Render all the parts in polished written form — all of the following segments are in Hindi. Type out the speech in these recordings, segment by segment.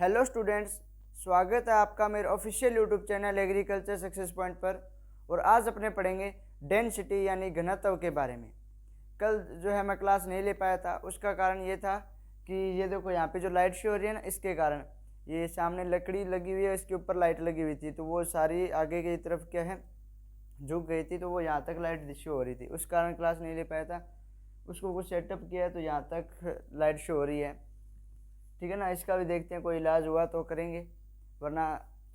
हेलो स्टूडेंट्स, स्वागत है आपका मेरे official YouTube channel agriculture success point पर। और आज अपने पढ़ेंगे डेंसिटी यानी घनत्व के बारे में। कल जो है मैं क्लास नहीं ले पाया था, उसका कारण ये था कि ये देखो यहाँ पे जो लाइट शो हो रही है ना, इसके कारण ये सामने लकड़ी लगी हुई है, इसके ऊपर लाइट लगी हुई थी, तो वो सारी आगे की तरफ क्या है झुक गई थी, तो वो यहाँ तक लाइट शो हो रही थी, उस कारण क्लास नहीं ले पाया था। उसको कुछ सेटअप किया तो यहाँ तक लाइट शो हो रही है, ठीक है ना। इसका भी देखते हैं, कोई इलाज हुआ तो करेंगे, वरना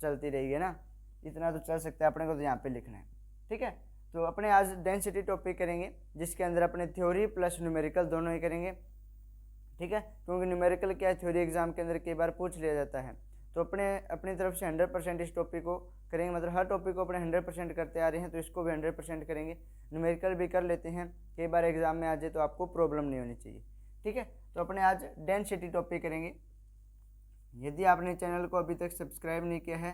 चलती रहेगी ना। इतना तो चल सकता है अपने को, तो यहाँ पे लिखना है, ठीक है। तो अपने आज डेंसिटी टॉपिक करेंगे, जिसके अंदर अपने थ्योरी प्लस न्यूमेरिकल दोनों ही करेंगे, ठीक है। क्योंकि न्यूमेरिकल क्या है, थ्योरी एग्जाम के अंदर कई बार पूछ लिया जाता है, तो अपनी तरफ से 100% इस टॉपिक को करेंगे। मतलब हर टॉपिक को अपने 100% करते आ रहे हैं, तो इसको भी 100% करेंगे। न्यूमेरिकल भी कर लेते हैं, कई बार एग्जाम में आ जाए तो आपको प्रॉब्लम नहीं होनी चाहिए, ठीक है। तो अपने आज डेंसिटी टॉपिक करेंगे। यदि आपने चैनल को अभी तक सब्सक्राइब नहीं किया है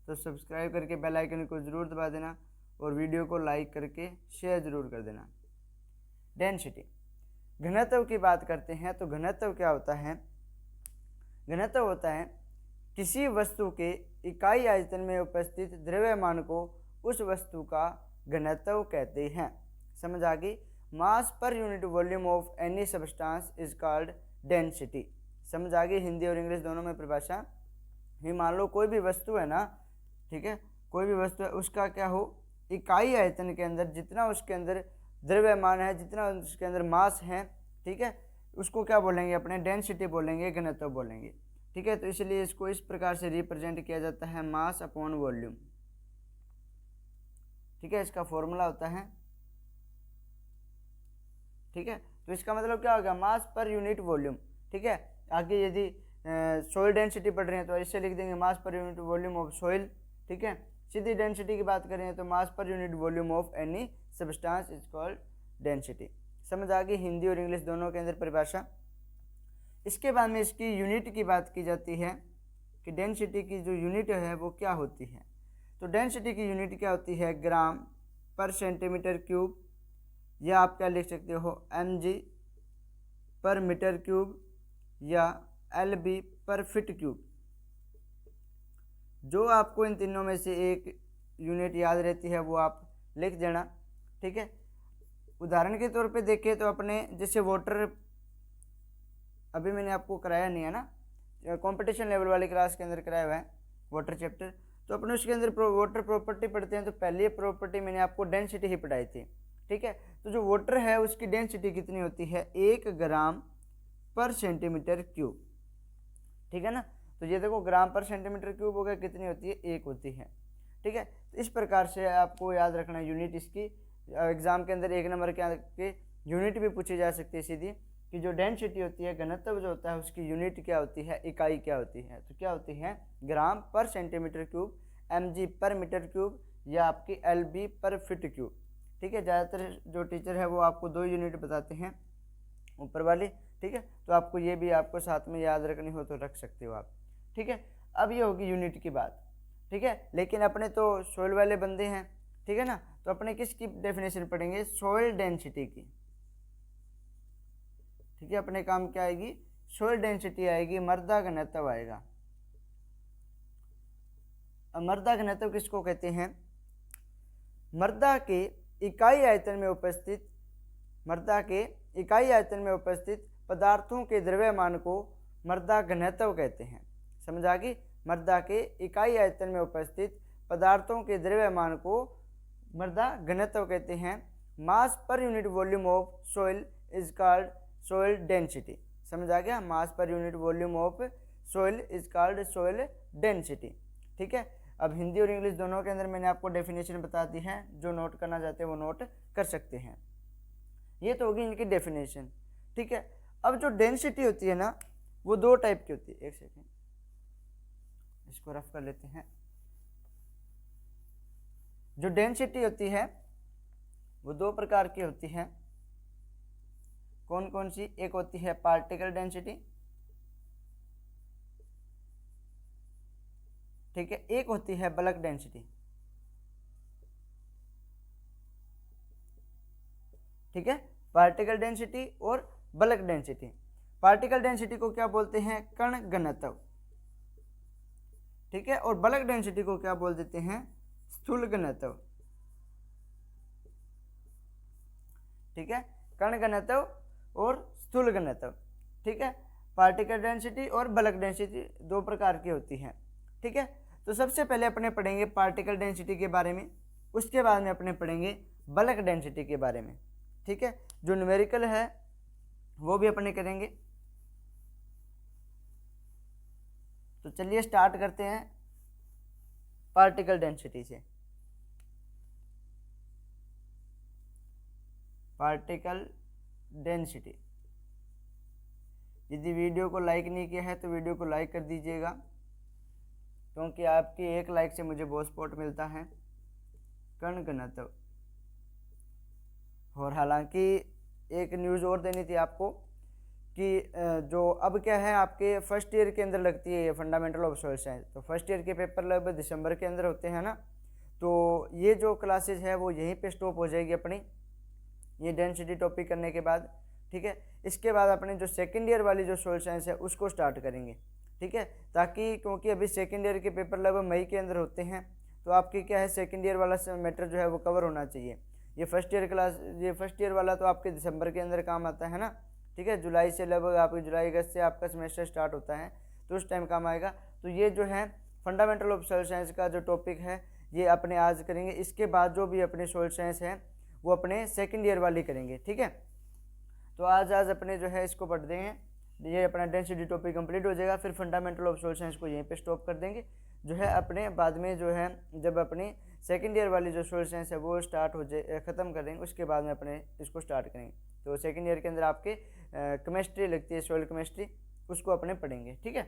तो सब्सक्राइब करके बेल आइकन को ज़रूर दबा देना और वीडियो को लाइक करके शेयर ज़रूर कर देना। डेंसिटी, घनत्व की बात करते हैं तो घनत्व क्या होता है? घनत्व होता है किसी वस्तु के इकाई आयतन में उपस्थित द्रव्यमान को उस वस्तु का घनत्व कहते हैं। समझ आ गई? Mass per unit volume of any substance is called density. समझ आ गई? हिंदी और इंग्लिश दोनों में परिभाषा। ये मान लो कोई भी वस्तु है ना, ठीक है, कोई भी वस्तु है, उसका क्या हो, इकाई आयतन के अंदर जितना उसके अंदर द्रव्यमान है, जितना उसके अंदर मास है, ठीक है, उसको क्या बोलेंगे? अपने डेंसिटी बोलेंगे, घनत्व बोलेंगे, ठीक है। तो इसलिए इसको इस प्रकार से रिप्रेजेंट किया जाता है, मास अपॉन वॉल्यूम, ठीक है। इसका फॉर्मूला होता है, ठीक है। तो इसका मतलब क्या होगा? मास पर यूनिट वॉल्यूम, ठीक है। आगे यदि सॉइल डेंसिटी पढ़ रहे हैं तो इससे लिख देंगे मास per unit volume of soil, ठीक है। सीधी डेंसिटी की बात करें तो mass per unit volume of any substance is called density. समझ आ गई? हिंदी और इंग्लिश दोनों के अंदर परिभाषा। इसके बाद में इसकी यूनिट की बात की जाती है कि डेंसिटी की जो यूनिट है वो क्या होती है। तो डेंसिटी की यूनिट क्या होती है? ग्राम पर सेंटीमीटर क्यूब, या आप क्या लिख सकते हो, mg पर मीटर क्यूब, या lb पर फीट क्यूब। जो आपको इन तीनों में से एक यूनिट याद रहती है वो आप लिख देना, ठीक है। उदाहरण के तौर पे देखें तो अपने जैसे वाटर, अभी मैंने आपको कराया नहीं है ना, कंपटीशन लेवल वाली क्लास के अंदर कराया हुआ है वाटर चैप्टर, तो अपने उसके अंदर वाटर प्रॉपर्टी पढ़ते हैं, तो पहली प्रॉपर्टी मैंने आपको डेंसिटी ही पढ़ाई थी, ठीक है। तो जो वाटर है उसकी डेंसिटी कितनी होती है? 1 ग्राम पर सेंटीमीटर क्यूब, ठीक है ना। तो ये देखो, ग्राम पर सेंटीमीटर क्यूब हो गया, कितनी होती है? 1 होती है, ठीक है। तो इस प्रकार से आपको याद रखना यूनिट इसकी। एग्जाम के अंदर 1 नंबर के यूनिट भी पूछी जा सकती है सीधी, कि जो डेंसिटी होती है, घनत्व जो होता है, उसकी यूनिट क्या होती है, इकाई क्या होती है। तो क्या होती है? ग्राम पर सेंटीमीटर क्यूब, mg पर मीटर क्यूब, या आपकी lb पर फीट क्यूब, ठीक है। ज़्यादातर जो टीचर है वो आपको 2 यूनिट बताते हैं ऊपर वाली, ठीक है। तो आपको ये भी आपको साथ में याद रखनी हो तो रख सकते हो आप, ठीक है। अब ये होगी यूनिट की बात, ठीक है। लेकिन अपने तो सॉइल वाले बंदे हैं, ठीक है ना, तो अपने किसकी डेफिनेशन पढ़ेंगे? सॉइल डेंसिटी की, ठीक है। अपने काम क्या आएगी? सॉइल डेंसिटी आएगी, मृदा घनत्व आएगा। अब मृदा घनत्व किसको कहते हैं? मृदा के इकाई आयतन में उपस्थित, मृदा के इकाई आयतन में उपस्थित पदार्थों के द्रव्यमान को मृदा घनत्व कहते हैं। समझ आ गई? मृदा के इकाई आयतन में उपस्थित पदार्थों के द्रव्यमान को मृदा घनत्व कहते हैं। Mass per unit volume of soil is called soil density. समझ आ गया? Mass per unit volume of soil is called soil density, ठीक है। अब हिंदी और इंग्लिश दोनों के अंदर मैंने आपको डेफिनेशन बता दी है, जो नोट करना चाहते हैं वो नोट कर सकते हैं। ये तो होगी इनकी डेफिनेशन, ठीक है। अब जो डेंसिटी होती है ना, वो 2 टाइप की होती है। एक सेकेंड, इसको रफ कर लेते हैं। जो डेंसिटी होती है वो 2 प्रकार की होती है। कौन कौन सी? एक होती है पार्टिकल डेंसिटी, ठीक है। एक होती है बल्क डेंसिटी, ठीक है। पार्टिकल डेंसिटी और बल्क डेंसिटी। पार्टिकल डेंसिटी को क्या बोलते हैं? कण घनत्व, ठीक है। और बल्क डेंसिटी को क्या बोल देते हैं, स्थूल घनत्व, ठीक है। कण घनत्व और स्थूल घनत्व, ठीक है। पार्टिकल डेंसिटी और बल्क डेंसिटी दो प्रकार की होती है, ठीक है। तो सबसे पहले अपने पढ़ेंगे पार्टिकल डेंसिटी के बारे में, उसके बाद में अपने पढ़ेंगे बल्क डेंसिटी के बारे में, ठीक है। जो न्यूमेरिकल है वो भी अपने करेंगे। तो चलिए स्टार्ट करते हैं पार्टिकल डेंसिटी से। पार्टिकल डेंसिटी, यदि वीडियो को लाइक नहीं किया है तो वीडियो को लाइक कर दीजिएगा, क्योंकि आपकी एक लाइक से मुझे बहुत सपोर्ट मिलता है। कण घनत्व, और हालांकि एक न्यूज़ और देनी थी आपको कि जो अब क्या है आपके फर्स्ट ईयर के अंदर लगती है ये फंडामेंटल ऑफ सॉइल साइंस। तो फर्स्ट ईयर के पेपर लगभग दिसंबर के अंदर होते हैं ना, तो ये जो क्लासेज है वो यहीं पे स्टॉप हो जाएगी अपनी, ये डेंसिटी टॉपिक करने के बाद, ठीक है। इसके बाद अपने जो सेकेंड ईयर वाली जो सॉइल साइंस है उसको स्टार्ट करेंगे, ठीक है। ताकि क्योंकि अभी सेकेंड ईयर के पेपर लगभग मई के अंदर होते हैं, तो आपकी क्या है सेकेंड ईयर वाला मैटर जो है वो कवर होना चाहिए। ये फर्स्ट ईयर वाला तो आपके दिसंबर के अंदर काम आता है ना, ठीक है। जुलाई से लगभग आपके जुलाई अगस्त से आपका सेमेस्टर स्टार्ट होता है, तो उस टाइम काम आएगा। तो ये जो है फंडामेंटल ऑफ सोइल साइंस का जो टॉपिक है ये अपने आज करेंगे। इसके बाद जो भी अपने सोइल साइंस है वो अपने सेकेंड ईयर वाली करेंगे, ठीक है। तो आज अपने जो है इसको पढ़ देंगे, ये अपना डेंसिटी टॉपिक कंप्लीट हो जाएगा। फिर फंडामेंटल ऑफ सोइल साइंस को यहीं पे स्टॉप कर देंगे, जो है अपने बाद में जो है जब अपनी सेकेंड ईयर वाली जो सोइल साइंस है वो स्टार्ट हो जाए ख़त्म कर देंगे, उसके बाद में अपने इसको स्टार्ट करेंगे। तो सेकेंड ईयर के अंदर आपके केमिस्ट्री लगती है, सॉइल केमिस्ट्री, उसको अपने पढ़ेंगे, ठीक है।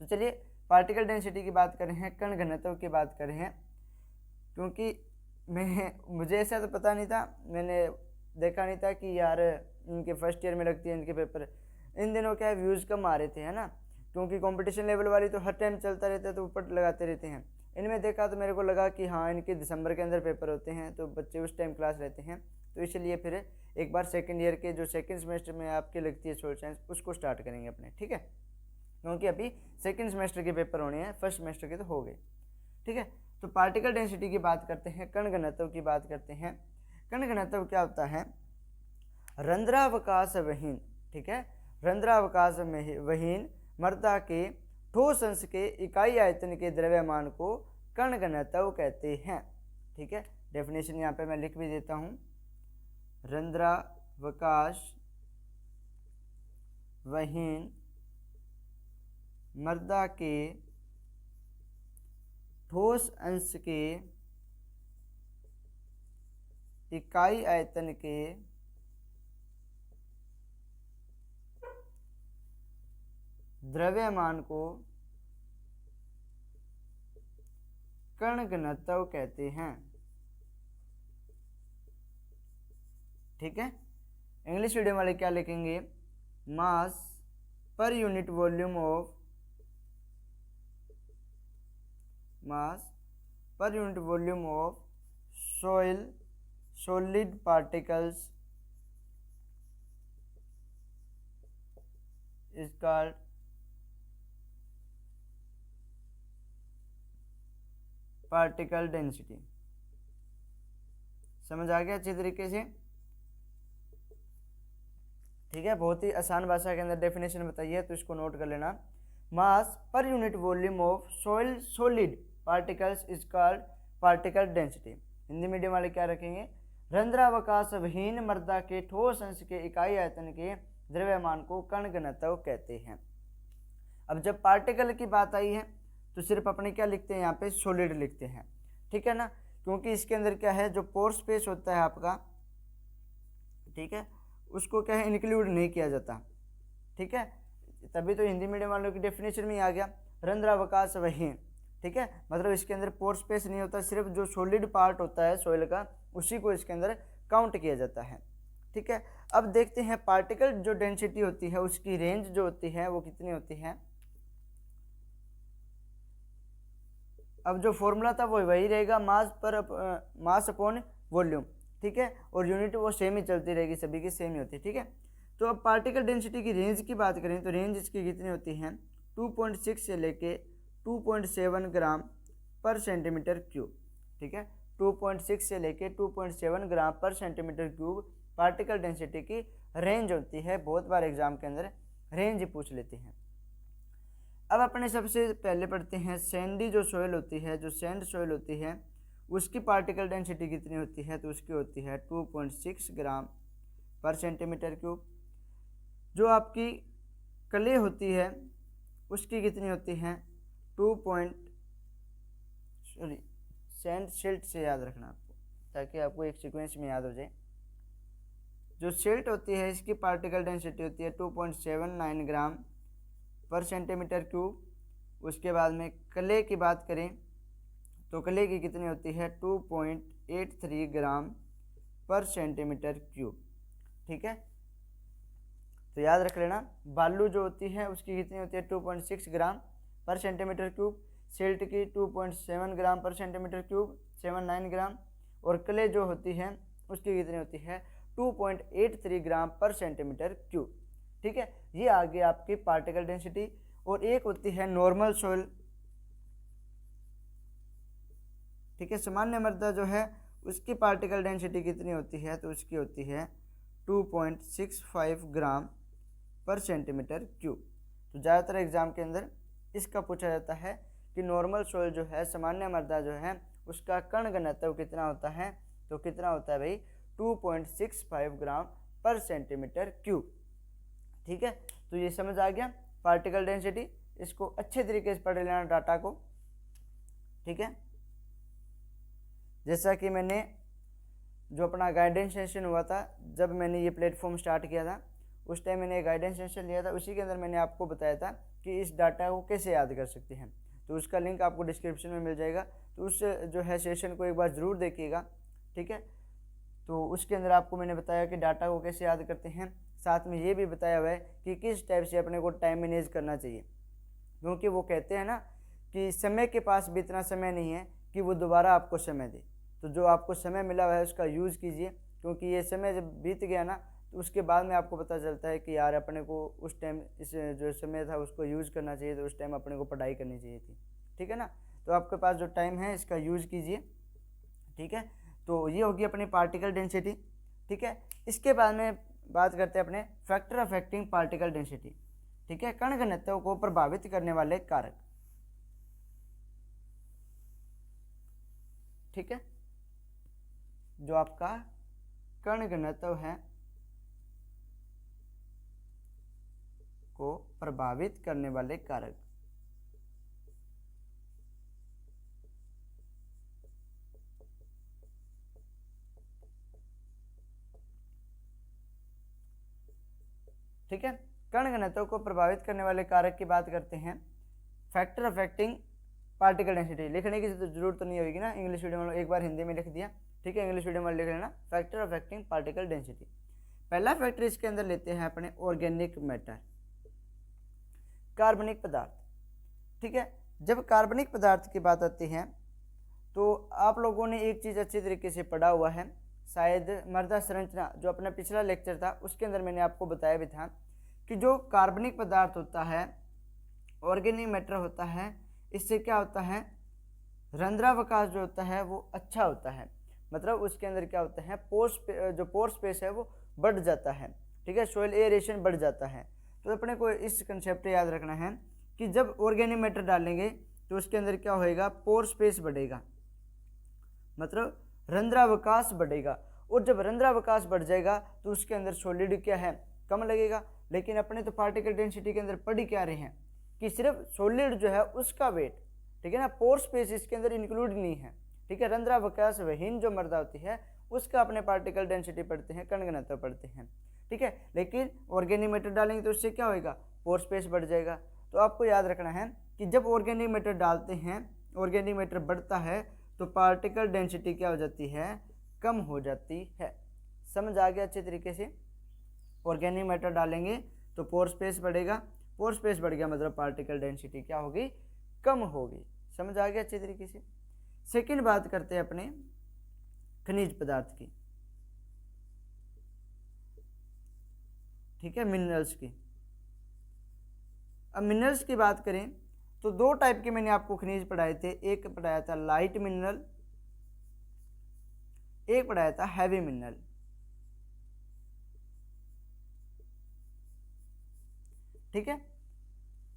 तो चलिए पार्टिकल डेंसिटी की बात करें हैं, कण घनत्व की बात करें हैं, क्योंकि मुझे ऐसा तो पता नहीं था, मैंने देखा नहीं था कि यार इनके फर्स्ट ईयर में लगती है इनके पेपर। इन दिनों क्या है व्यूज़ कम आ रहे थे, है ना, क्योंकि कंपटीशन लेवल वाली तो हर टाइम चलता रहता है, तो ऊपर लगाते रहते हैं। इनमें देखा तो मेरे को लगा कि हाँ इनके दिसंबर के अंदर पेपर होते हैं, तो बच्चे उस टाइम क्लास रहते हैं, तो इसलिए फिर एक बार सेकेंड ईयर के जो सेकेंड सेमेस्टर में आपके लगती है सोशल साइंस उसको स्टार्ट करेंगे अपने, ठीक है। क्योंकि अभी सेकेंड सेमेस्टर के पेपर होने हैं, फर्स्ट सेमेस्टर के तो हो गए, ठीक है। तो पार्टिकल डेंसिटी की बात करते हैं, कण घनत्व की बात करते हैं। कण घनत्व क्या होता है, रंध्रावकाश वहीन, ठीक है, रंध्रावकाश वहीन मृदा के ठोस अंश के इकाई आयतन के द्रव्यमान को कण घनत्व कहते हैं, ठीक है। डेफिनेशन यहाँ पे मैं लिख भी देता हूँ, रंध्रावकाश वहीन मृदा के ठोस अंश के इकाई आयतन के द्रव्यमान को कण घनत्व कहते हैं, ठीक है। इंग्लिश मीडियम वाले क्या लिखेंगे, मास per unit volume of, mass per unit volume of soil solid particles is called particle density. समझ आ गया अच्छी तरीके से, ठीक है। बहुत ही आसान भाषा के अंदर डेफिनेशन बताइए, तो इसको नोट कर लेना। Mass per unit volume of soil solid particles is called particle density. Hindi medium वाले क्या रखेंगे, रंध्रावकाश विहीन मृदा के ठोस अंश के इकाई आयतन के द्रव्यमान को कण घनत्व कहते हैं। अब जब पार्टिकल की बात आई है तो सिर्फ अपने क्या लिखते हैं यहाँ पे, सॉलिड लिखते हैं, ठीक है ना, क्योंकि इसके अंदर क्या है जो पोर स्पेस होता है आपका, ठीक है, उसको क्या है इंक्लूड नहीं किया जाता, ठीक है। तभी तो हिंदी मीडियम वालों की डेफिनेशन में आ गया रंध्रावकाश वहीन, ठीक है, मतलब इसके अंदर पोर स्पेस नहीं होता, सिर्फ जो सॉलिड पार्ट होता है सॉइल का उसी को इसके अंदर काउंट किया जाता है, ठीक है। अब देखते हैं पार्टिकल जो डेंसिटी होती है उसकी रेंज जो होती है वो कितनी होती है। अब जो फॉर्मूला था वो वही रहेगा, मास अपॉन वॉल्यूम, ठीक है, और यूनिट वो सेम ही चलती रहेगी, सभी की सेम ही होती है, ठीक है। तो अब पार्टिकल डेंसिटी की रेंज की बात करें तो रेंज इसकी कितनी होती है, 2.6 से लेके 2.7 ग्राम पर सेंटीमीटर क्यूब। ठीक है, 2.6 से लेके 2.7 ग्राम पर सेंटीमीटर क्यूब पार्टिकल डेंसिटी की रेंज होती है। बहुत बार एग्जाम के अंदर रेंज पूछ लेते हैं। अब अपने सबसे पहले पढ़ते हैं सैंडी जो सोयल होती है, जो सैंड सोयल होती है, उसकी पार्टिकल डेंसिटी कितनी होती है? तो उसकी होती है 2.6 ग्राम पर सेंटीमीटर क्यूब। जो आपकी क्ले होती है उसकी कितनी होती है? सैंड सिल्ट से याद रखना आपको, ताकि आपको एक सीक्वेंस में याद हो जाए। जो सिल्ट होती है इसकी पार्टिकल डेंसिटी होती है 2.79 ग्राम पर सेंटीमीटर क्यूब। उसके बाद में क्ले की बात करें तो क्ले की कितनी होती है? 2.83 ग्राम पर सेंटीमीटर क्यूब। ठीक है, तो याद रख लेना। बालू जो होती है उसकी कितनी होती है? 2.6 ग्राम पर सेंटीमीटर क्यूब। सिल्ट की 2.7 ग्राम पर सेंटीमीटर क्यूब, 79 ग्राम। और क्ले जो होती है उसकी कितनी होती है? 2.83 ग्राम पर सेंटीमीटर क्यूब। ठीक है, ये आ गई आपकी पार्टिकल डेंसिटी। और एक होती है नॉर्मल सोइल। ठीक है, सामान्य मृदा जो है उसकी पार्टिकल डेंसिटी कितनी होती है? तो उसकी होती है 2.65 ग्राम पर सेंटीमीटर क्यूब। तो ज़्यादातर एग्जाम के अंदर इसका पूछा जाता है कि नॉर्मल सोइल जो है, सामान्य मृदा जो है, उसका कण घनत्व कितना होता है? तो कितना होता है भाई? 2.65 ग्राम पर सेंटीमीटर क्यूब। ठीक है, तो ये समझ आ गया पार्टिकल डेंसिटी। इसको अच्छे तरीके से पढ़ लेना डाटा को। ठीक है, जैसा कि मैंने जो अपना गाइडेंस सेशन हुआ था, जब मैंने ये प्लेटफॉर्म स्टार्ट किया था, उस टाइम मैंने गाइडेंस सेशन लिया था। उसी के अंदर मैंने आपको बताया था कि इस डाटा को कैसे याद कर सकते हैं। तो उसका लिंक आपको डिस्क्रिप्शन में मिल जाएगा। तो उस जो है सेशन को एक बार ज़रूर देखिएगा। ठीक है, तो उसके अंदर आपको मैंने बताया कि डाटा को कैसे याद करते हैं। साथ में ये भी बताया हुआ है कि किस टाइप से अपने को टाइम मैनेज करना चाहिए। क्योंकि वो कहते हैं ना कि समय के पास भी इतना समय नहीं है कि वो दोबारा आपको समय दे। तो जो आपको समय मिला हुआ है उसका यूज़ कीजिए, क्योंकि ये समय जब बीत गया ना तो उसके बाद में आपको पता चलता है कि यार अपने को उस टाइम इस जो समय था उसको यूज़ करना चाहिए, तो उस टाइम अपने को पढ़ाई करनी चाहिए थी। ठीक है ना, तो आपके पास जो टाइम है इसका यूज़ कीजिए। ठीक है, तो ये होगी अपनी पार्टिकल डेंसिटी। ठीक है, इसके बाद में बात करते हैं अपने फैक्टर अफेक्टिंग पार्टिकल डेंसिटी। ठीक है, कण घनत्व को प्रभावित करने वाले कारक। ठीक है, जो आपका कण घनत्व है को प्रभावित करने वाले कारक। ठीक है, कण घनत्व को प्रभावित करने वाले कारक की बात करते हैं। फैक्टर अफेक्टिंग पार्टिकल डेंसिटी लिखने की जरूरत तो नहीं होगी ना, इंग्लिश मीडियम वालों एक बार हिंदी में लिख दिया। ठीक है, इंग्लिश मीडियम वाले लिख लेना फैक्टर अफेक्टिंग पार्टिकल डेंसिटी। पहला फैक्टर इसके अंदर लेते हैं अपने ऑर्गेनिक मैटर, कार्बनिक पदार्थ। ठीक है, जब कार्बनिक पदार्थ की बात आती है तो आप लोगों ने एक चीज़ अच्छी तरीके से पढ़ा हुआ है, शायद मृदा संरचना जो अपना पिछला लेक्चर था उसके अंदर मैंने आपको बताया भी था कि जो कार्बनिक पदार्थ होता है, ऑर्गेनिक मैटर होता है, इससे क्या होता है? रंध्रावकाश जो होता है वो अच्छा होता है। मतलब उसके अंदर क्या होता है? जो पोर स्पेस है वो बढ़ जाता है। ठीक है, सॉइल एयरेशन बढ़ जाता है। तो अपने को इस कंसेप्ट याद रखना है कि जब ऑर्गेनिक मैटर डालेंगे तो उसके अंदर क्या होएगा? पोर स्पेस बढ़ेगा, मतलब रंध्रावकाश बढ़ेगा। और जब रंध्रावकाश बढ़ जाएगा तो उसके अंदर सॉलिड क्या है? कम लगेगा। लेकिन अपने तो पार्टिकल डेंसिटी के अंदर पढ़ क्या रहे हैं कि सिर्फ सॉलिड जो है उसका वेट, ठीक है ना, पोर स्पेस इसके अंदर इंक्लूड नहीं है। ठीक है, रंध्रावकाश विहीन जो मृदा होती है उसका अपने पार्टिकल डेंसिटी पढ़ते हैं, कण घनत्व पढ़ते हैं। ठीक है, लेकिन ऑर्गेनिक मैटर डालेंगे तो उससे क्या होएगा? पोर स्पेस बढ़ जाएगा। तो आपको याद रखना है कि जब ऑर्गेनिक मैटर डालते हैं, ऑर्गेनिक मैटर बढ़ता है तो पार्टिकल डेंसिटी क्या हो जाती है? कम हो जाती है। समझ आ गया अच्छे तरीके से? ऑर्गेनिक मैटर डालेंगे तो पोर स्पेस बढ़ेगा, पोर स्पेस बढ़ गया मतलब पार्टिकल डेंसिटी क्या होगी? कम होगी। समझ आ गया अच्छे तरीके से? सेकंड बात करते हैं अपने खनिज पदार्थ की। ठीक है, मिनरल्स की। अब मिनरल्स की बात करें तो दो टाइप के मैंने आपको खनिज पढ़ाए थे, एक पढ़ाया था लाइट मिनरल, एक पढ़ाया था हैवी मिनरल। ठीक है,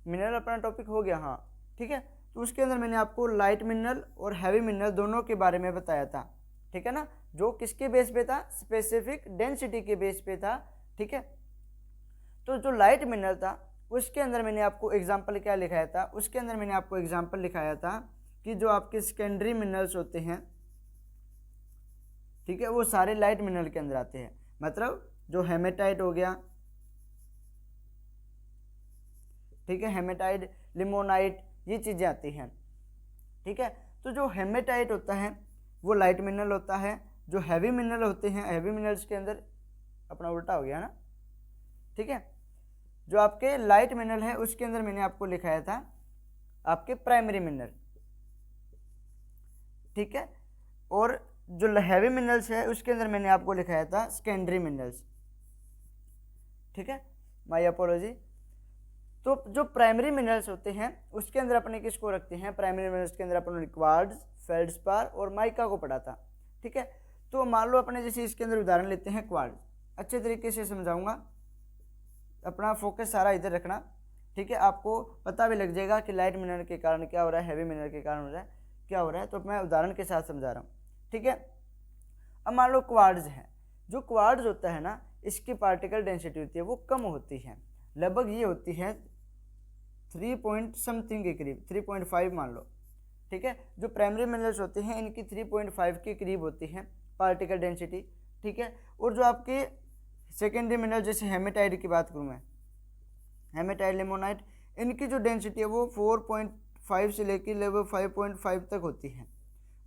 मिनरल अपना टॉपिक हो गया। हाँ ठीक है, तो उसके अंदर मैंने आपको लाइट मिनरल और हैवी मिनरल दोनों के बारे में बताया था। ठीक है ना, जो किसके बेस पे था, स्पेसिफिक डेंसिटी के बेस पे था। ठीक है, तो जो लाइट मिनरल था उसके अंदर मैंने आपको एग्जाम्पल क्या लिखाया था, उसके अंदर मैंने आपको एग्जाम्पल लिखाया था कि जो आपके सेकेंडरी मिनरल्स होते हैं, ठीक है, वो सारे लाइट मिनरल के अंदर आते हैं। मतलब जो हेमेटाइट हो गया, ठीक है, हेमेटाइट, लिमोनाइट, ये चीज़ें आती हैं। ठीक है, तो जो हेमेटाइट होता है वो लाइट मिनरल होता है। जो हैवी मिनरल होते हैं, हैवी मिनरल्स के अंदर अपना उल्टा हो गया ना। ठीक है, जो आपके लाइट मिनरल है उसके अंदर मैंने आपको लिखाया था आपके प्राइमरी मिनरल। ठीक है, और जो हैवी मिनरल्स है उसके अंदर मैंने आपको लिखाया था सेकेंडरी मिनरल्स। ठीक है, माय अपोलॉजी। तो जो प्राइमरी मिनरल्स होते हैं उसके अंदर अपने किसको रखते हैं, प्राइमरी मिनरल्स के अंदर अपने क्वार्ट्ज, फेल्डस्पार और माइका को पढ़ा था। ठीक है, तो मान लो अपने जैसे इसके अंदर उदाहरण लेते हैं क्वार्ट्ज, अच्छे तरीके से समझाऊंगा, अपना फोकस सारा इधर रखना। ठीक है, आपको पता भी लग जाएगा कि लाइट मिनरल के कारण क्या हो रहा है, हैवी मिनरल के कारण हो रहा है क्या हो रहा है, तो मैं उदाहरण के साथ समझा रहा हूँ। ठीक है, अब मान लो क्वार्ट्ज है, जो क्वार्ट्ज होता है ना, इसकी पार्टिकल डेंसिटी होती है वो कम होती है, लगभग ये होती है 3 पॉइंट समथिंग के करीब, 3.5 मान लो। ठीक है, जो प्राइमरी मिनरल्स होते हैं इनकी 3.5 के करीब होती है पार्टिकल डेंसिटी। ठीक है, और जो आपके सेकेंडरी मिनरल जैसे हेमेटाइट की बात करूँ मैं, हेमेटाइट, लिमोनाइट, इनकी जो डेंसिटी है वो 4.5 से लेकर लेवल 5.5 तक होती है,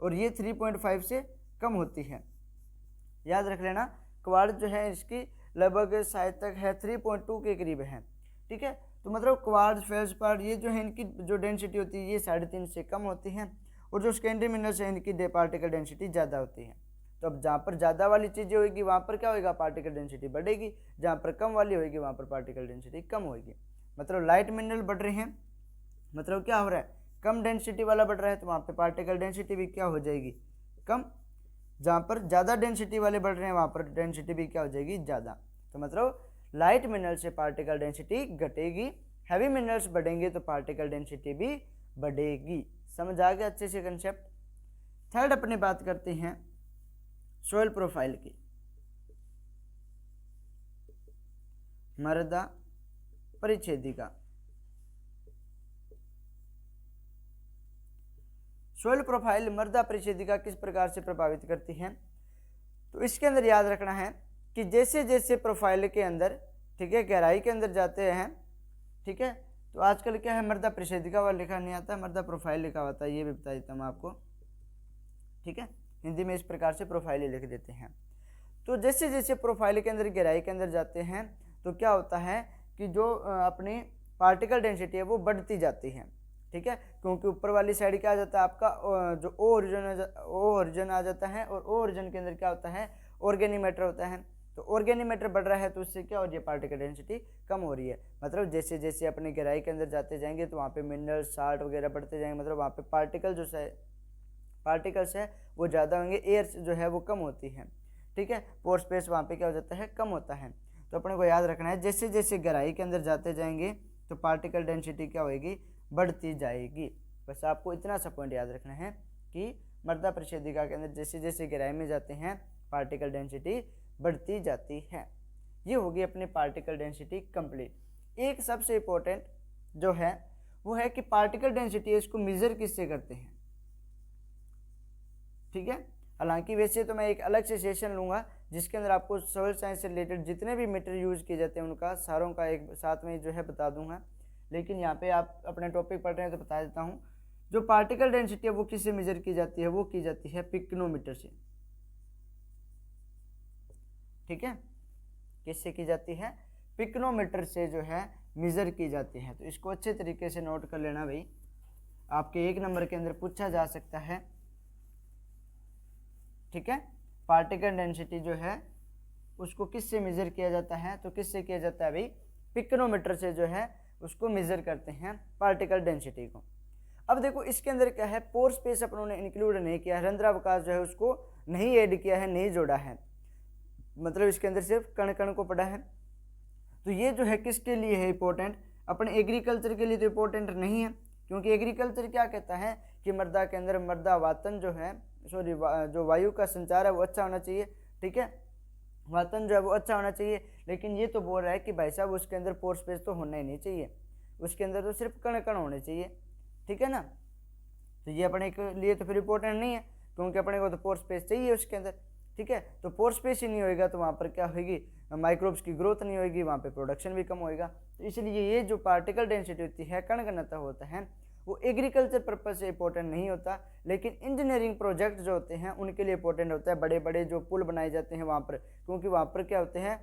और ये 3.5 से कम होती है। याद रख लेना, क्वार्ट्ज जो है इसकी लगभग शायद तक है 3.2 के करीब है। ठीक है, तो मतलब क्वार्ट्ज, फेल्डस्पार, ये जो है इनकी जो डेंसिटी होती है ये 3.5 से कम होती है, और जो सेकेंडरी मिनरल्स है इनकी पार्टिकल डेंसिटी ज़्यादा होती है। तो अब जहाँ पर ज़्यादा वाली चीज़ें होगी वहाँ पर क्या होगा, पार्टिकल डेंसिटी बढ़ेगी, जहाँ पर कम वाली होगी वहाँ पर पार्टिकल डेंसिटी कम होगी। मतलब लाइट मिनरल बढ़ रहे हैं, मतलब क्या हो रहा है, कम डेंसिटी वाला बढ़ रहा है, तो वहाँ पर पार्टिकल डेंसिटी भी क्या हो जाएगी, कम। जहाँ पर ज़्यादा डेंसिटी वाले बढ़ रहे हैं वहाँ पर डेंसिटी भी क्या हो जाएगी, ज़्यादा। तो मतलब लाइट मिनरल से पार्टिकल डेंसिटी घटेगी, हैवी मिनरल्स बढ़ेंगे तो पार्टिकल डेंसिटी भी बढ़ेगी। समझ आ गया अच्छे से कंसेप्ट। थर्ड अपने बात करते हैं सोइल प्रोफाइल की, मृदा परिच्छेदिका। सोइल प्रोफाइल मृदा परिच्छेदिका किस प्रकार से प्रभावित करती है, तो इसके अंदर याद रखना है कि जैसे जैसे प्रोफाइल के अंदर, ठीक है, गहराई के अंदर जाते हैं, ठीक है, तो आजकल क्या है, मृदा परिच्छेदिका वाला लिखा नहीं आता, मृदा प्रोफाइल लिखा होता है, ये भी बता देता हूँ आपको। ठीक है, हिंदी में इस प्रकार से प्रोफाइल लिख देते हैं। तो जैसे जैसे प्रोफाइल के अंदर गहराई के अंदर जाते हैं तो क्या होता है कि जो अपनी पार्टिकल डेंसिटी है वो बढ़ती जाती है। ठीक है, क्योंकि ऊपर वाली साइड क्या आ जाता है आपका, जो ओ ओरिजिन आ जाता है, और ओ ओरिजिन के अंदर क्या होता है, ऑर्गेनीमेटर होता है। तो ऑर्गेनीमेटर बढ़ रहा है तो उससे क्या हो रही है, पार्टिकल डेंसिटी कम हो रही है। मतलब जैसे जैसे अपनी गहराई के अंदर जाते जाएंगे तो वहाँ पे मिनरल, साल्ट वगैरह बढ़ते जाएंगे, मतलब वहाँ पे पार्टिकल्स है वो ज़्यादा होंगे, एयर जो है वो कम होती है। ठीक है, पोर स्पेस वहाँ पे क्या हो जाता है, कम होता है। तो अपने को याद रखना है जैसे जैसे गहराई के अंदर जाते जाएंगे तो पार्टिकल डेंसिटी क्या होगी, बढ़ती जाएगी। बस आपको इतना सा पॉइंट याद रखना है कि मृदा परिच्छेदिका के अंदर जैसे जैसे गहराई में जाते हैं पार्टिकल डेंसिटी बढ़ती जाती है। ये होगी अपनी पार्टिकल डेंसिटी कंप्लीट। एक सबसे इम्पोर्टेंट जो है वो है कि पार्टिकल डेंसिटी इसको मेजर किससे करते हैं। ठीक है, हालांकि वैसे तो मैं एक अलग से सेशन लूँगा जिसके अंदर आपको सोइल साइंस से रिलेटेड जितने भी मीटर यूज़ किए जाते हैं उनका सारों का एक साथ में जो है बता दूंगा, लेकिन यहाँ पे आप अपने टॉपिक पढ़ रहे हैं तो बता देता हूँ। जो पार्टिकल डेंसिटी है वो किससे मेजर की जाती है, वो की जाती है पिक्नोमीटर से। ठीक है, किससे की जाती है, पिक्नोमीटर से जो है मेजर की जाती है। तो इसको अच्छे तरीके से नोट कर लेना भाई, आपके 1 नंबर के अंदर पूछा जा सकता है। ठीक है, पार्टिकल डेंसिटी जो है उसको किससे मेजर किया जाता है, तो किससे किया जाता है भाई, पिक्नोमीटर से जो है उसको मेजर करते हैं पार्टिकल डेंसिटी को। अब देखो इसके अंदर क्या है, पोर स्पेस अपनों ने इंक्लूड नहीं किया है, रंध्रावकाश जो है उसको नहीं ऐड किया है, नहीं जोड़ा है, मतलब इसके अंदर सिर्फ कण कण को पढ़ा है। तो ये जो है किसके लिए है इंपॉर्टेंट, अपने एग्रीकल्चर के लिए तो इंपॉर्टेंट नहीं है, क्योंकि एग्रीकल्चर क्या कहता है कि मृदा के अंदर मृदा वातन जो है, सॉरी जो वायु का संचार है वो अच्छा होना चाहिए, ठीक है, वातन जो है वो अच्छा होना चाहिए। लेकिन ये तो बोल रहा है कि भाई साहब उसके अंदर पोर स्पेस तो होना ही नहीं चाहिए, उसके अंदर तो सिर्फ कण कण होने चाहिए, ठीक है ना। तो ये अपने के लिए तो फिर इंपॉर्टेंट नहीं है, क्योंकि अपने को तो पोर स्पेस चाहिए उसके अंदर, ठीक है। तो पोर स्पेस ही नहीं होएगा तो वहाँ पर क्या होगी, माइक्रोब्स की ग्रोथ नहीं होगी, वहाँ पे प्रोडक्शन भी कम होएगा। तो इसलिए ये जो पार्टिकल डेंसिटी होती है, कण घनत्व होता है, वो एग्रीकल्चर पर्पज से इंपॉर्टेंट नहीं होता, लेकिन इंजीनियरिंग प्रोजेक्ट जो होते हैं उनके लिए इंपॉर्टेंट होता है। बड़े बड़े जो पुल बनाए जाते हैं वहाँ पर, क्योंकि वहाँ पर क्या होते हैं,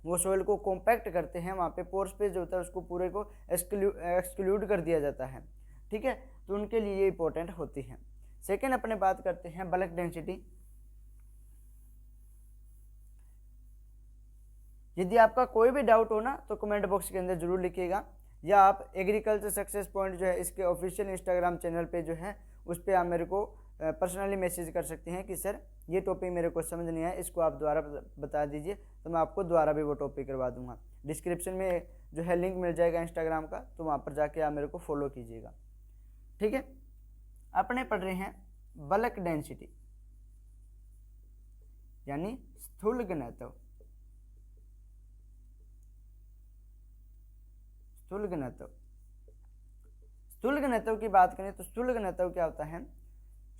वो सोइल को कॉम्पैक्ट करते हैं, वहाँ पे पोर स्पेस जो होता है उसको पूरे को एक्सक्लूड कर दिया जाता है, ठीक है। तो उनके लिए ये इंपॉर्टेंट होती है। सेकेंड अपने बात करते हैं बल्क डेंसिटी। यदि आपका कोई भी डाउट हो ना तो कमेंट बॉक्स के अंदर जरूर लिखिएगा, या आप एग्रीकल्चर सक्सेस पॉइंट जो है इसके ऑफिशियल इंस्टाग्राम चैनल पे जो है उस पर आप मेरे को पर्सनली मैसेज कर सकते हैं कि सर ये टॉपिक मेरे को समझ नहीं आया, इसको आप दोबारा बता दीजिए, तो मैं आपको दोबारा भी वो टॉपिक करवा दूंगा। डिस्क्रिप्शन में जो है लिंक मिल जाएगा इंस्टाग्राम का, तो वहाँ पर जाके आप मेरे को फॉलो कीजिएगा, ठीक है। अपने पढ़ रहे हैं बल्क डेंसिटी यानी स्थूल घनत्व। स्थूल घनत्व, स्थूल घनत्व की बात करें तो स्थूल घनत्व क्या होता है,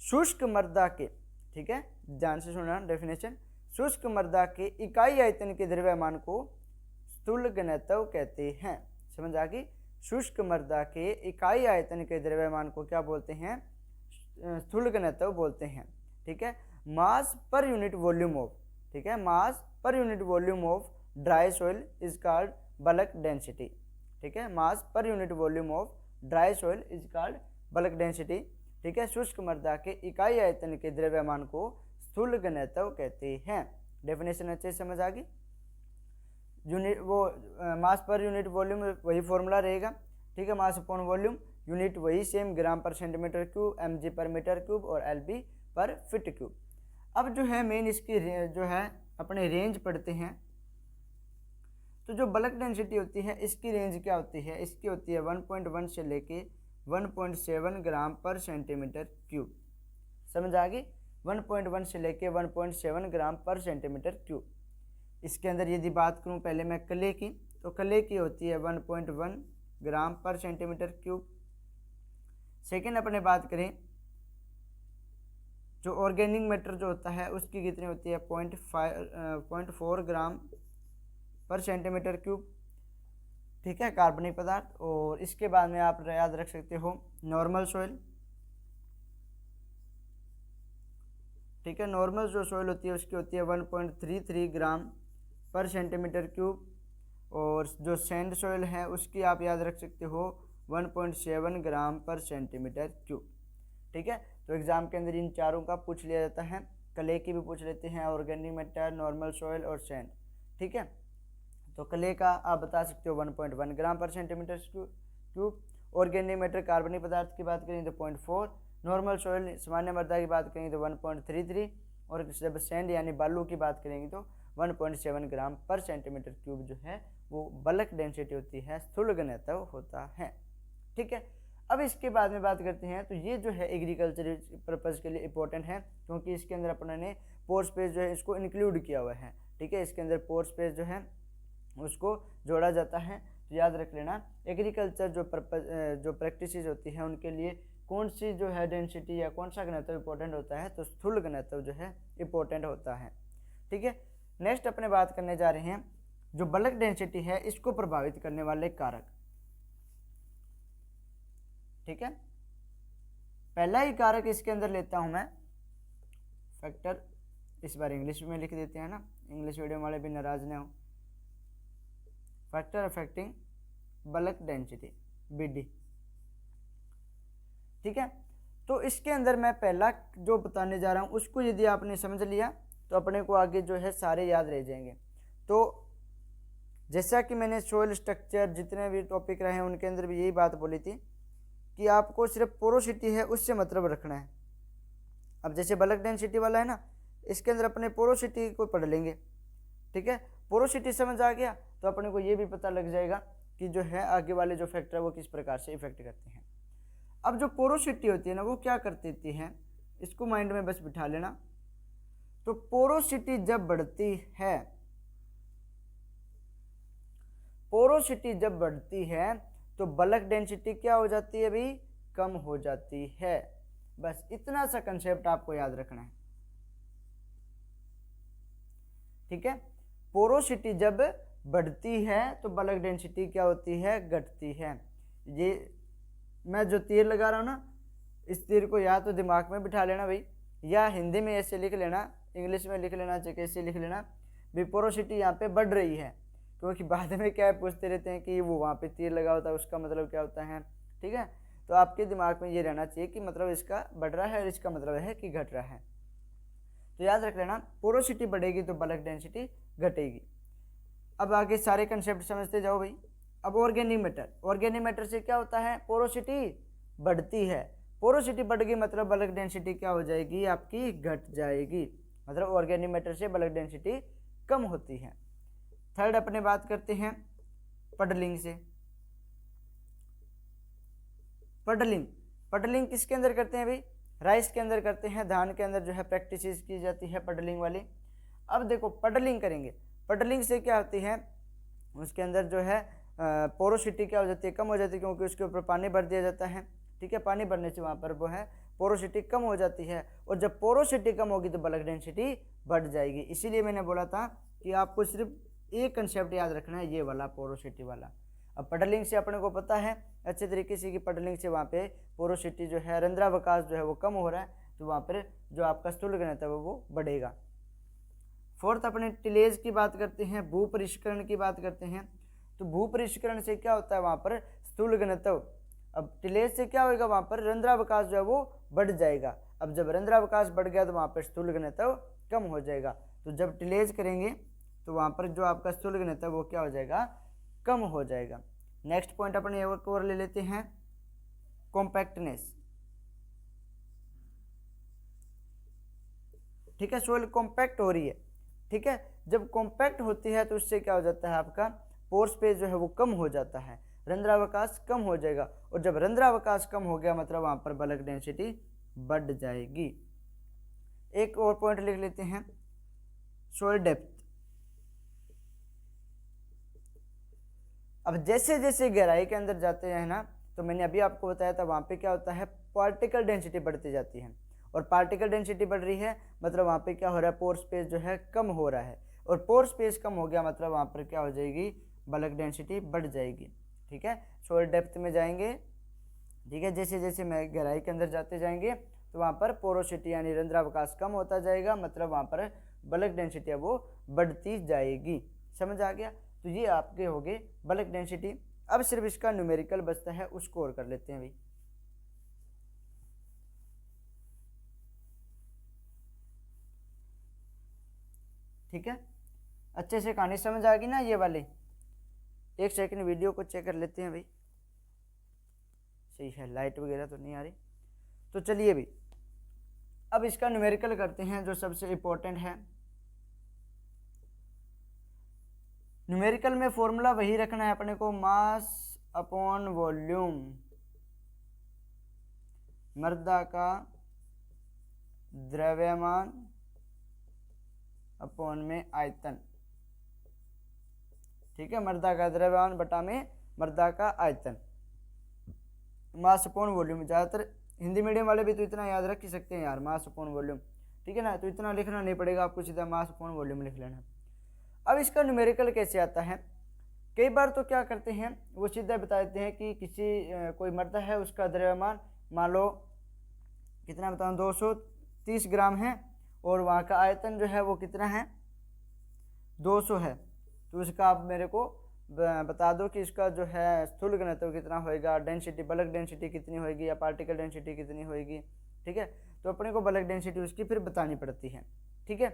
शुष्क मृदा के, ठीक है, ध्यान से सुनना डेफिनेशन, शुष्क मृदा के इकाई आयतन के द्रव्यमान को स्थूल घनत्व कहते हैं। समझ आ गई, शुष्क मृदा के इकाई आयतन के द्रव्यमान को क्या बोलते हैं, स्थूल घनत्व बोलते हैं, ठीक है। Mass per unit volume of, ठीक है, mass per unit volume of dry soil is called bulk density, ठीक है, mass per unit volume of dry soil is called bulk density, ठीक है। शुष्क मृदा के इकाई आयतन के द्रव्यमान को स्थूल घनत्व कहते हैं। डेफिनेशन अच्छे से समझ आ गई। यूनिट वो मास पर यूनिट वॉल्यूम वही फॉर्मूला रहेगा, ठीक है, मास अपॉन वॉल्यूम, यूनिट वही सेम, ग्राम पर सेंटीमीटर क्यूब, mg पर मीटर क्यूब और lb पर फीट क्यूब। अब जो है मेन इसकी जो है अपने रेंज पढ़ते हैं। तो जो बल्क डेंसिटी होती है इसकी रेंज क्या होती है, इसकी होती है 1.1 से लेके 1.7 ग्राम पर सेंटीमीटर क्यूब। समझ आ गई, 1.1 से लेके 1.7 ग्राम पर सेंटीमीटर क्यूब। इसके अंदर यदि बात करूं पहले मैं क्ले की, तो क्ले की होती है 1.1 ग्राम पर सेंटीमीटर क्यूब। सेकेंड अपने बात करें जो ऑर्गेनिक मैटर जो होता है उसकी कितनी होती है 0.4 ग्राम पर सेंटीमीटर क्यूब, ठीक है, कार्बनिक पदार्थ। और इसके बाद में आप याद रख सकते हो नॉर्मल सॉइल, ठीक है, नॉर्मल जो सॉइल होती है उसकी होती है 1.33 ग्राम पर सेंटीमीटर क्यूब। और जो सैंड सॉइल है उसकी आप याद रख सकते हो 1.7 ग्राम पर सेंटीमीटर क्यूब, ठीक है। तो एग्जाम के अंदर इन चारों का पूछ लिया जाता है, क्ले की भी पूछ लेते हैं, ऑर्गेनिक मैटर, नॉर्मल सॉइल और सैंड, ठीक है। तो क्ले का आप बता सकते हो 1.1 ग्राम पर सेंटीमीटर क्यूब, ऑर्गेनिक मैटर कार्बनिक पदार्थ की बात करें तो 0.4, नॉर्मल सॉइल सामान्य मृदा की बात करेंगे तो 1.33, और जब सैंड यानी बालू की बात करेंगे तो 1.7 ग्राम पर सेंटीमीटर क्यूब जो है वो बल्क डेंसिटी होती है, स्थूल घनत्व होता है, ठीक है। अब इसके बाद में बात करते हैं, तो ये जो है एग्रीकल्चर पर्पज़ के लिए इंपॉर्टेंट है, क्योंकि इसके अंदर अपने ने पोर स्पेस जो है इसको इंक्लूड किया हुआ है, ठीक है, इसके अंदर पोर स्पेस जो है उसको जोड़ा जाता है। तो याद रख लेना एग्रीकल्चर जो प्रैक्टिसेस होती हैं उनके लिए कौन सी जो है डेंसिटी या कौन सा घनत्व इंपॉर्टेंट होता है, तो स्थूल घनत्व जो है इंपॉर्टेंट होता है, ठीक है। नेक्स्ट अपने बात करने जा रहे हैं जो बल्क डेंसिटी है इसको प्रभावित करने वाले कारक, ठीक है। पहला ही कारक इसके अंदर लेता हूं मैं फैक्टर, इस बार इंग्लिश में लिख देते हैं ना, इंग्लिश वीडियो वाले भी नाराज ना हो। Factor affecting bulk density BD, ठीक है। तो इसके अंदर मैं पहला जो बताने जा रहा हूं उसको यदि आपने समझ लिया तो अपने को आगे जो है सारे याद रह जाएंगे। तो जैसा कि मैंने सोइल स्ट्रक्चर जितने भी टॉपिक रहे हैं उनके अंदर भी यही बात बोली थी कि आपको सिर्फ पोरोसिटी है उससे मतलब रखना है। अब जैसे बल्क डेंसिटी वाला है ना, इसके अंदर अपने पोरोसिटी को पढ़ लेंगे, ठीक है। पोरोसिटी समझ आ गया तो अपने को ये भी पता लग जाएगा कि जो है आगे वाले जो फैक्टर है वो किस प्रकार से इफेक्ट करते हैं। अब जो पोरोसिटी होती है ना वो क्या करती है, इसको माइंड में बस बिठा लेना। तो पोरोसिटी जब बढ़ती है, पोरोसिटी जब बढ़ती है तो बल्क डेंसिटी क्या हो जाती है भाई, कम हो जाती है। बस इतना सा कंसेप्ट आपको याद रखना है, ठीक है। पोरोसिटी जब बढ़ती है तो बल्क डेंसिटी क्या होती है, घटती है। ये मैं जो तीर लगा रहा हूँ ना, इस तीर को या तो दिमाग में बिठा लेना भाई, या हिंदी में ऐसे लिख लेना, इंग्लिश में लिख लेना, चाहे कैसे लिख लेना भी, पोरोसिटी यहाँ पे बढ़ रही है। क्योंकि बाद में क्या है, पूछते रहते हैं कि वो वहाँ पे तीर लगा होता है उसका मतलब क्या होता है, ठीक है। तो आपके दिमाग में ये रहना चाहिए कि मतलब इसका बढ़ रहा है और इसका मतलब है कि घट रहा है। तो याद रख लेना, पोरोसिटी बढ़ेगी तो बल्क डेंसिटी घटेगी। अब आगे सारे कंसेप्ट समझते जाओ भाई। अब ऑर्गेनिक मैटर, ऑर्गेनिक मैटर से क्या होता है, पोरोसिटी बढ़ती है। पोरोसिटी बढ़ गई मतलब बल्क डेंसिटी क्या हो जाएगी, आपकी घट जाएगी। मतलब ऑर्गेनिक मैटर से बल्क डेंसिटी कम होती है। थर्ड अपने बात करते हैं पडलिंग से। पडलिंग, पडलिंग किसके अंदर करते हैं भाई, राइस के अंदर करते हैं, धान के अंदर जो है प्रैक्टिस की जाती है पडलिंग वाली। अब देखो पडलिंग करेंगे, पडलिंग से क्या होती है, उसके अंदर जो है पोरोसिटी क्या हो जाती है, कम हो जाती है, क्योंकि उसके ऊपर पानी भर दिया जाता है, ठीक है। पानी भरने से वहाँ पर वो है पोरोसिटी कम हो जाती है, और जब पोरोसिटी कम होगी तो बल्क डेंसिटी बढ़ जाएगी। इसीलिए मैंने बोला था कि आपको सिर्फ एक कंसेप्ट याद रखना है, ये वाला पोरोसिटी वाला। अब पडलिंग से अपने को पता है अच्छे तरीके से कि पडलिंग से वहाँ पे पोरोसिटी जो है, रंध्रावकाश जो है वो कम हो रहा है, तो वहाँ पर जो आपका स्थूल घनत्व है वो बढ़ेगा। फोर्थ अपने टिलेज की बात करते हैं, भू परिष्करण की बात करते हैं। तो भू परिष्करण से क्या होता है, वहाँ पर स्थूल घनत्व, अब टिलेज से क्या होगा, वहाँ पर रंध्रावकाश जो है वो बढ़ जाएगा। अब जब रंध्रावकाश बढ़ गया तो वहाँ पर स्थूल घनत्व कम हो जाएगा। तो जब टिलेज करेंगे तो वहाँ पर जो आपका स्थूल घनत्व वो क्या हो जाएगा, कम हो जाएगा। नेक्स्ट पॉइंट अपने एक और ले लेते हैं, कॉम्पैक्टनेस, ठीक है। सोइल कॉम्पैक्ट हो रही है, ठीक है। जब कॉम्पैक्ट होती है तो उससे क्या हो जाता है, आपका पोर स्पेस जो है वो कम हो जाता है, रंध्रावकाश कम हो जाएगा। और जब रंध्रावकाश कम हो गया मतलब वहाँ पर बल्क डेंसिटी बढ़ जाएगी। एक और पॉइंट लिख लेते हैं, सोइल डेप्थ। अब जैसे जैसे गहराई के अंदर जाते हैं ना, तो मैंने अभी आपको बताया था वहाँ पे क्या होता है, पार्टिकल डेंसिटी बढ़ती जाती है, और पार्टिकल डेंसिटी बढ़ रही है मतलब वहाँ पे क्या हो रहा है, पोर स्पेस जो है कम हो रहा है, और पोर स्पेस कम हो गया मतलब वहाँ पर क्या हो जाएगी, बल्क डेंसिटी बढ़ जाएगी, ठीक है। सोइल डेप्थ में जाएंगे, ठीक है, जैसे जैसे मैं गहराई के अंदर जाते जाएंगे तो वहाँ पर पोरोसिटी यानी रंध्रावकाश कम होता जाएगा, मतलब वहाँ पर बल्क डेंसिटी है वो बढ़ती जाएगी। समझ आ गया। तो ये आपके हो गए बल्क डेंसिटी। अब सिर्फ इसका न्यूमेरिकल बचता है, उसको और कर लेते हैं भाई। ठीक है, अच्छे से कहानी समझ आ गई ना ये वाली। एक सेकंड वीडियो को चेक कर लेते हैं भाई, सही है, लाइट वगैरह तो नहीं आ रही। तो चलिए भाई अब इसका न्यूमेरिकल करते हैं, जो सबसे इम्पोर्टेंट है। न्यूमेरिकल में फॉर्मूला वही रखना है अपने को, मास अपॉन वॉल्यूम, मृदा का द्रव्यमान अपॉन में आयतन, ठीक है। मृदा का द्रव्यमान बटा में मृदा का आयतन, मास अपॉन वॉल्यूम। ज़्यादातर हिंदी मीडियम वाले भी तो इतना याद रख ही सकते हैं यार, मास अपॉन वॉल्यूम, ठीक है ना। तो इतना लिखना नहीं पड़ेगा आपको, सीधा मास अपॉन वॉल्यूम लिख लेना। अब इसका न्यूमेरिकल कैसे आता है, कई बार तो क्या करते हैं वो सीधा बता देते हैं कि किसी कोई मृदा है, उसका द्रव्यमान मान लो कितना बताऊँ 230 ग्राम है, और वहाँ का आयतन जो है वो कितना है 200 है। तो उसका आप मेरे को बता दो कि इसका जो है स्थूल घनत्व कितना होएगा, डेंसिटी बल्क डेंसिटी कितनी होएगी या पार्टिकल डेंसिटी कितनी होएगी, ठीक है। तो अपने को बल्क डेंसिटी उसकी फिर बतानी पड़ती है, ठीक है।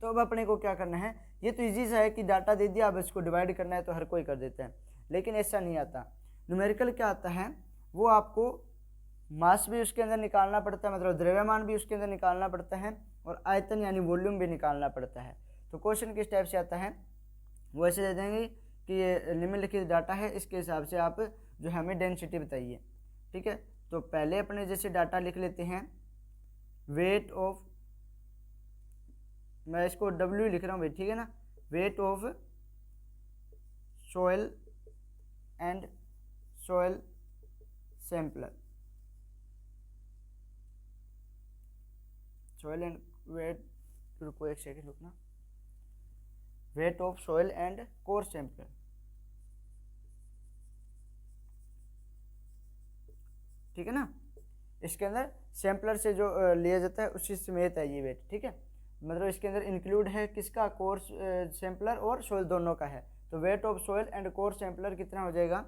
तो अब अपने को क्या करना है, ये तो इजी सा है कि डाटा दे दिया, अब इसको डिवाइड करना है तो हर कोई कर देता है, लेकिन ऐसा नहीं आता। न्यूमेरिकल क्या आता है, वो आपको मास भी उसके अंदर निकालना पड़ता है, मतलब द्रव्यमान भी उसके अंदर निकालना पड़ता है, और आयतन यानी वॉल्यूम भी निकालना पड़ता है। तो क्वेश्चन किस टाइप से आता है, वो ऐसे दे देंगे कि ये निम्नलिखित डाटा है, इसके हिसाब से आप जो है हमें डेंसिटी बताइए। ठीक है, तो पहले अपने जैसे डाटा लिख लेते हैं, वेट ऑफ, मैं इसको W लिख रहा हूँ भाई, ठीक है ना, weight of soil and soil sampler, soil and weight, रुको एक सेकंड रुकना, weight of soil and core sampler. ठीक है ना, इसके अंदर सैंपलर से जो लिया जाता है उसी समेत है ये वेट। ठीक है, मतलब इसके अंदर इंक्लूड है किसका, कोर सैंपलर और सोयल दोनों का है। तो wait of soil and core sampler कितना हो जाएगा,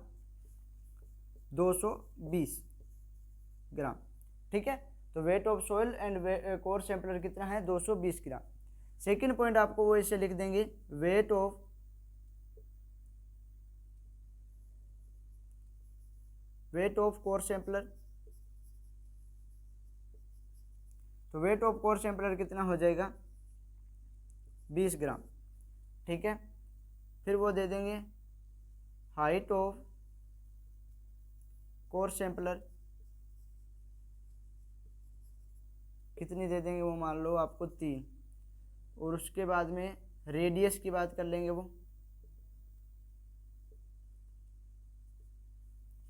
220 ग्राम। ठीक है, तो wait of soil and core sampler कितना है, 220 ग्राम। सेकेंड पॉइंट आपको वो इसे लिख देंगे, वेट ऑफ कोर सैंपलर। तो वेट ऑफ कोर सैंपलर कितना हो जाएगा, 20 ग्राम। ठीक है, फिर वो दे देंगे हाइट ऑफ कोर सैंपलर, कितनी दे देंगे वो, मान लो आपको 3, और उसके बाद में रेडियस की बात कर लेंगे, वो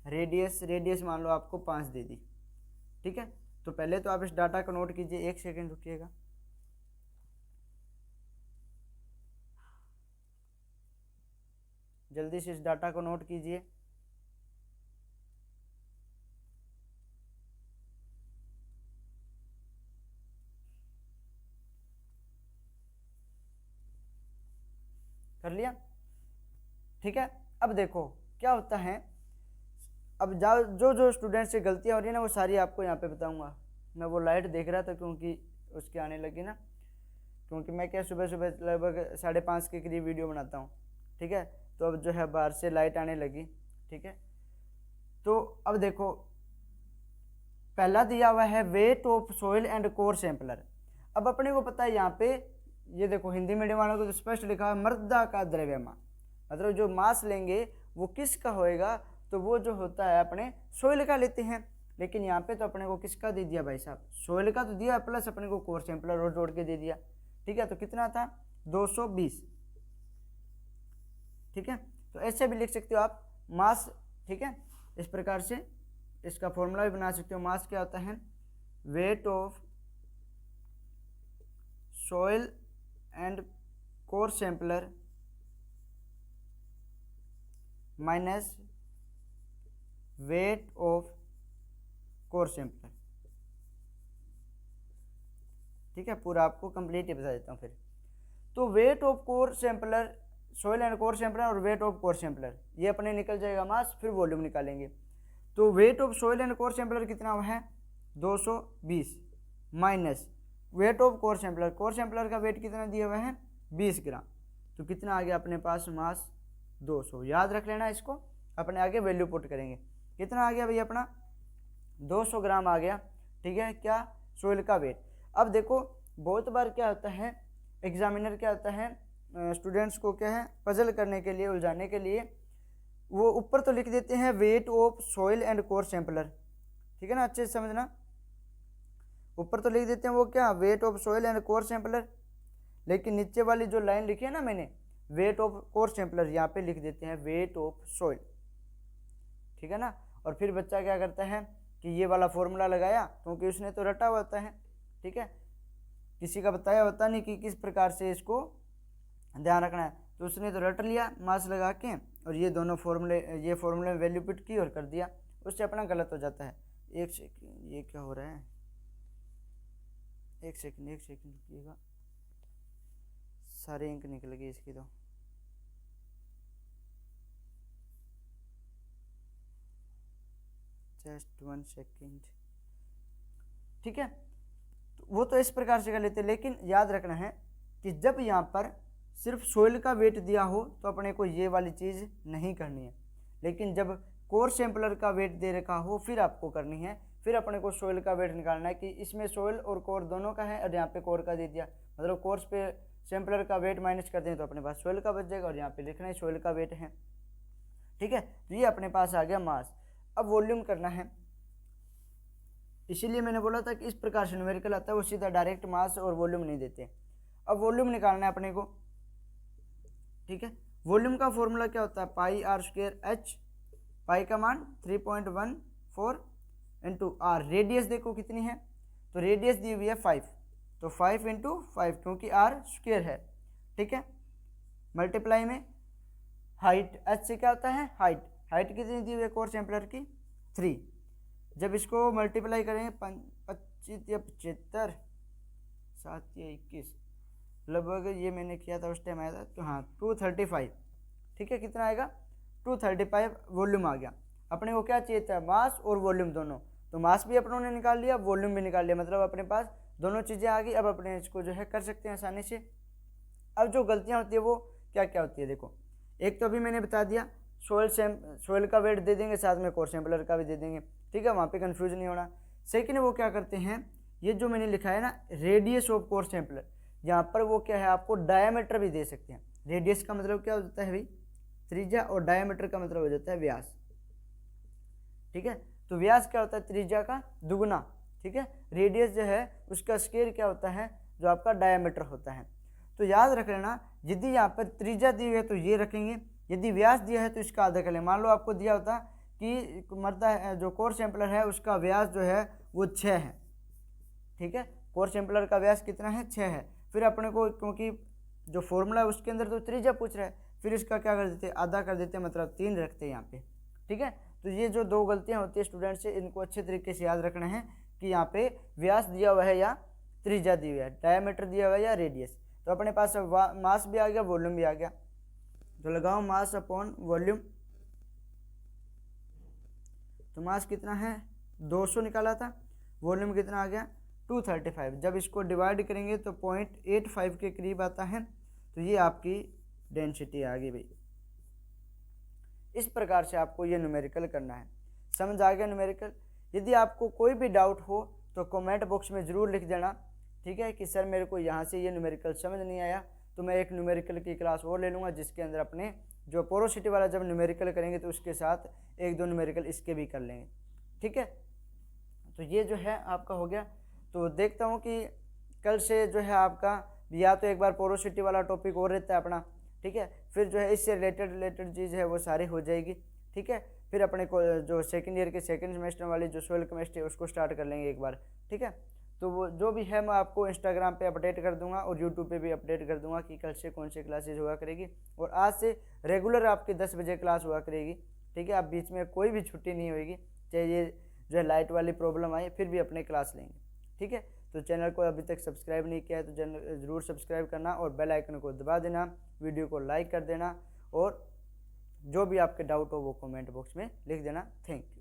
रेडियस मान लो आपको 5 दे दी। ठीक है, तो पहले तो आप इस डाटा को नोट कीजिए, एक सेकेंड रुकिएगा। जल्दी से इस डाटा को नोट कीजिए। कर लिया? ठीक है, अब देखो क्या होता है, अब जो जो स्टूडेंट से गलतियां हो रही है ना, वो सारी आपको यहाँ पे बताऊंगा। मैं वो लाइट देख रहा था क्योंकि उसकी आने लगी ना, क्योंकि मैं क्या सुबह सुबह लगभग 5:30 के करीब वीडियो बनाता हूँ। ठीक है, तो अब जो है बाहर से लाइट आने लगी। ठीक है, तो अब देखो पहला दिया हुआ है weight of soil and core sampler. अब अपने को पता है यहाँ पे, ये देखो हिंदी मीडियम वालों को तो स्पष्ट लिखा है मृदा का द्रव्यमान, मतलब जो मास लेंगे वो किसका होएगा, तो वो जो होता है अपने सोइल का लेते हैं। लेकिन यहाँ पे तो अपने को किसका दे दिया भाई साहब, सोइल का तो दिया, प्लस अपने को कोर सैंपलर और जोड़ के दे दिया। ठीक है, तो कितना था, 220। ठीक है, तो ऐसे भी लिख सकते हो आप मास। ठीक है, इस प्रकार से इसका फॉर्मूला भी बना सकते हो। मास क्या होता है, weight of soil and core sampler minus weight of core sampler. ठीक है, पूरा आपको कंप्लीट ही बता देता हूँ फिर। तो weight of core sampler, soil and core sampler और वेट ऑफ कोर सैंपलर, ये अपने निकल जाएगा मास, फिर वॉल्यूम निकालेंगे। तो weight of soil and core sampler कितना हुआ है, 220 minus weight of core sampler का वेट कितना दिया हुआ है, 20 ग्राम। तो कितना आ गया अपने पास मास, 200। याद रख लेना इसको, अपने आगे वैल्यू पुट करेंगे। कितना आ गया भाई अपना, 200 ग्राम आ गया। ठीक है, क्या, सोइल का वेट। अब देखो बहुत बार क्या होता है, एग्जामिनर क्या होता है, स्टूडेंट्स को क्या है पजल करने के लिए, उलझाने के लिए, वो ऊपर तो लिख देते हैं weight of soil and core sampler. ठीक है ना, अच्छे से समझना, ऊपर तो लिख देते हैं वो क्या, weight of soil and core sampler, लेकिन नीचे वाली जो लाइन लिखी है ना मैंने, वेट ऑफ कोर सैंपलर, यहाँ पे लिख देते हैं वेट ऑफ सोइल। ठीक है ना, और फिर बच्चा क्या करता है कि ये वाला फॉर्मूला लगाया, क्योंकि उसने तो रटा हुआ होता है। ठीक है, किसी का बताया होता नहीं कि किस प्रकार से इसको ध्यान रखना है, तो उसने तो रट लिया मास लगा के, और ये दोनों फॉर्मूले, ये फॉर्मूले में वैल्यू पुट की और कर दिया, उससे अपना गलत हो जाता है। एक सेकंड, ये क्या हो रहा है, एक सेकंड रुकिएगा, सारे इंक निकल गए इसकी, तो जस्ट 1 सेकंड। ठीक है, तो वो तो इस प्रकार से कर लेते हैं, लेकिन याद रखना है कि जब यहाँ पर सिर्फ सोइल का वेट दिया हो तो अपने को ये वाली चीज़ नहीं करनी है, लेकिन जब कोर सैंपलर का वेट दे रखा हो फिर आपको करनी है। फिर अपने को सोइल का वेट निकालना है कि इसमें सोइल और कोर दोनों का है और यहाँ पे कोर का दे दिया, मतलब कोर्स पे सैंपलर का वेट माइनस कर दें तो अपने पास सोइल का बच जाएगा और यहाँ पे लिखना है सोइल का वेट है। ठीक है, तो ये अपने पास आ गया मास। अब वॉल्यूम करना है, इसीलिए मैंने बोला था कि इस प्रकार से न्यूमेरिकल आता है, वो सीधा डायरेक्ट मास और वॉल्यूम नहीं देते। अब वॉल्यूम निकालना है अपने को। ठीक है, वॉल्यूम का फॉर्मूला क्या होता है, पाई आर स्क्वायर एच, पाई का मान 3.14 इंटू आर, रेडियस देखो कितनी है, तो रेडियस दी हुई है 5, तो 5 इंटू 5 क्योंकि आर स्क्वायर है। ठीक है, मल्टीप्लाई में हाइट, एच से क्या होता है हाइट, हाइट कितनी दी हुई है कोर सैंपलर की 3, जब इसको मल्टीप्लाई करेंगे 25 या 75 7 या 21 लगभग, ये मैंने किया था उस टाइम आया था, तो हाँ 235। ठीक है, कितना आएगा 235 वॉल्यूम आ गया। अपने को क्या चाहिए था, मास और वॉल्यूम दोनों, तो मास भी अपनों ने निकाल लिया, वॉल्यूम भी निकाल लिया, मतलब अपने पास दोनों चीज़ें आ गई। अब अपने इसको जो है कर सकते हैं आसानी से। अब जो गलतियाँ होती है वो क्या क्या होती है, देखो एक तो अभी मैंने बता दिया, सोइल का वेट दे देंगे, साथ में कोर सैंपलर का भी दे देंगे। ठीक है, वहाँ पे कंफ्यूज नहीं होना। सेकंड वो क्या करते हैं, ये जो मैंने लिखा है ना रेडियस ऑफ कोर सैंपलर, यहाँ पर वो क्या है आपको डायमीटर भी दे सकते हैं। रेडियस का मतलब क्या हो जाता है भाई त्रिज्या, और डायमीटर का मतलब हो जाता है व्यास। ठीक है, तो व्यास क्या होता है त्रिज्या का दुगुना। ठीक है, रेडियस जो है उसका स्क्वायर क्या होता है, जो आपका डायमीटर होता है। तो याद रख लेना, यदि यहाँ पर त्रिज्या दी हुई है तो ये रखेंगे, यदि व्यास दिया है तो इसका आधा कर लें। मान लो आपको दिया होता कि मरता जो कोर सैंपलर है उसका व्यास जो है वो 6 है। ठीक है, कोर सैंपलर का व्यास कितना है 6 है। फिर अपने को क्योंकि जो फॉर्मूला है उसके अंदर तो त्रिज्या पूछ रहा है, फिर इसका क्या कर देते हैं आधा कर देते हैं, मतलब 3 रखते हैं यहाँ पे। ठीक है, तो ये जो दो गलतियाँ होती है स्टूडेंट से, इनको अच्छे तरीके से याद रखना है कि यहाँ पे व्यास दिया हुआ है या त्रिज्या दी हुई है, डायमीटर दिया हुआ है या रेडियस। तो अपने पास मास भी आ गया, वॉल्यूम भी आ गया, तो लगाओ मास अपॉन वॉल्यूम। तो मास कितना है 200 निकाला था, वॉल्यूम कितना आ गया 235। जब इसको डिवाइड करेंगे तो 0.85 के करीब आता है, तो ये आपकी डेंसिटी आ गई भाई। इस प्रकार से आपको ये न्यूमेरिकल करना है। समझ आ गया न्यूमेरिकल? यदि आपको कोई भी डाउट हो तो कमेंट बॉक्स में ज़रूर लिख देना। ठीक है कि सर मेरे को यहाँ से ये न्यूमेरिकल समझ नहीं आया, तो मैं एक न्यूमेरिकल की क्लास और ले लूँगा जिसके अंदर अपने जो पोरोसिटी वाला जब न्यूमेरिकल करेंगे तो उसके साथ 1-2 न्यूमेरिकल इसके भी कर लेंगे। ठीक है, तो ये जो है आपका हो गया। तो देखता हूँ कि कल से जो है आपका या तो एक बार पोरोसिटी वाला टॉपिक और रहता है अपना, ठीक है, फिर जो है इससे रिलेटेड चीज़ है वो सारी हो जाएगी। ठीक है, फिर अपने को जो सेकेंड ईयर के सेकेंड सेमेस्टर वाली जो सोइल केमिस्ट्री है उसको स्टार्ट कर लेंगे एक बार। ठीक है, तो वो जो भी है मैं आपको इंस्टाग्राम पे अपडेट कर दूंगा और यूट्यूब पे भी अपडेट कर दूंगा कि कल से कौन सी क्लासेज हुआ करेगी। और आज से रेगुलर आपकी 10 बजे क्लास हुआ करेगी। ठीक है, आप बीच में कोई भी छुट्टी नहीं होगी, चाहे ये जो है लाइट वाली प्रॉब्लम आई फिर भी अपने क्लास लेंगे। ठीक है, तो चैनल को अभी तक सब्सक्राइब नहीं किया है तो चैनल ज़रूर सब्सक्राइब करना और बेल आइकन को दबा देना, वीडियो को लाइक कर देना और जो भी आपके डाउट हो वो कमेंट बॉक्स में लिख देना। Thank you.